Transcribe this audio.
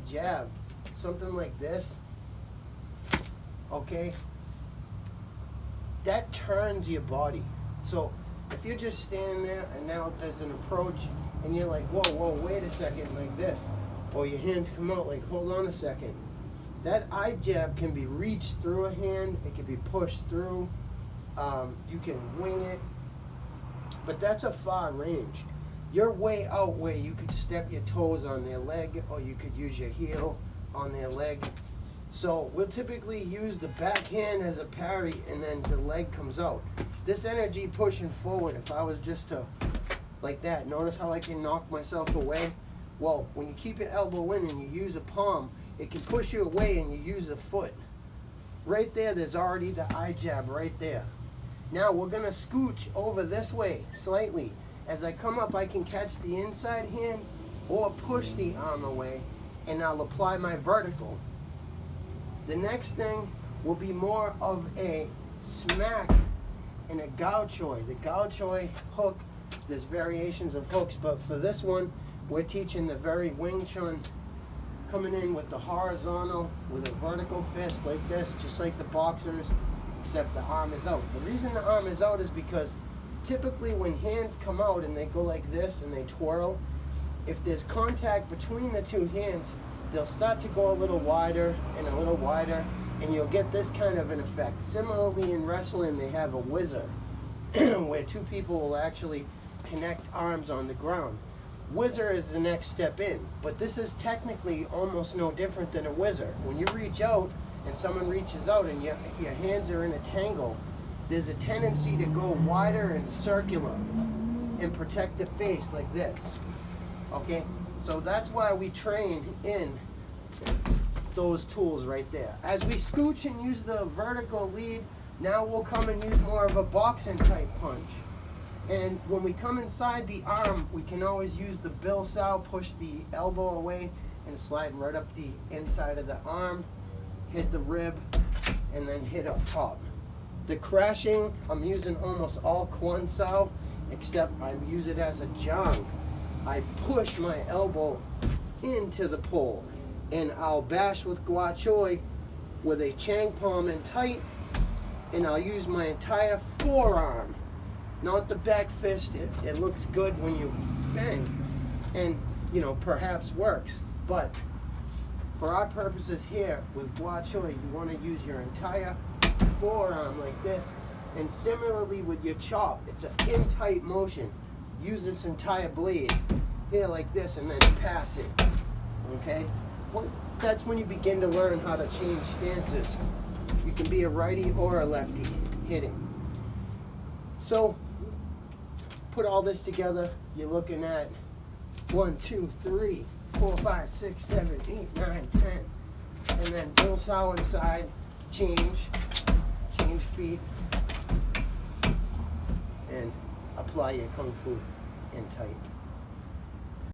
jab, something like this, okay, that turns your body. So if you're just standing there and now there's an approach and you're like, whoa, whoa, wait a second, like this, or your hands come out like, hold on a second. That eye jab can be reached through a hand, it can be pushed through, you can wing it, but that's a far range. You're way out where you could step your toes on their leg, or you could use your heel on their leg. So we'll typically use the backhand as a parry and then the leg comes out. This energy pushing forward, if I was just to, like that, notice how I can knock myself away? Well, when you keep your elbow in and you use a palm, it can push you away and you use a foot. Right there, there's already the eye jab right there. Now we're gonna scooch over this way slightly. As I come up, I can catch the inside hand or push the arm away, and I'll apply my vertical. The next thing will be more of a smack and a GAU CHOY. The GAU CHOY hook, there's variations of hooks, but for this one, we're teaching the very Wing Chun, coming in with the horizontal, with a vertical fist like this, just like the boxers, except the arm is out. The reason the arm is out is because typically when hands come out and they go like this and they twirl, if there's contact between the two hands, they'll start to go a little wider, and you'll get this kind of an effect. Similarly in wrestling, they have a whizzer, where two people will actually connect arms on the ground. Whizzer is the next step in, but this is technically almost no different than a whizzer. When you reach out and someone reaches out and your hands are in a tangle, there's a tendency to go wider and circular and protect the face like this. Okay, so that's why we train in those tools right there. As we scooch and use the vertical lead, now we'll come and use more of a boxing type punch. And when we come inside the arm, we can always use the Bill Sao, push the elbow away and slide right up the inside of the arm, hit the rib, and then hit up top. The crashing, I'm using almost all QUAN SAO, except I use it as a jang. I push my elbow into the pole, and I'll bash with GAU CHOY with a Chang palm in tight, and I'll use my entire forearm. Not the back fist. It looks good when you bang, and you know, perhaps works, but for our purposes here with GAU CHOY, you want to use your entire forearm like this, and similarly with your chop, it's an in tight motion. Use this entire blade here like this and then pass it. Okay, that's when you begin to learn how to change stances. You can be a righty or a lefty hitting. So put all this together, you're looking at 1, 2, 3, 4, 5, 6, 7, 8, 9, 10, and then Bill Sao inside, change feet, and apply your kung fu in tight.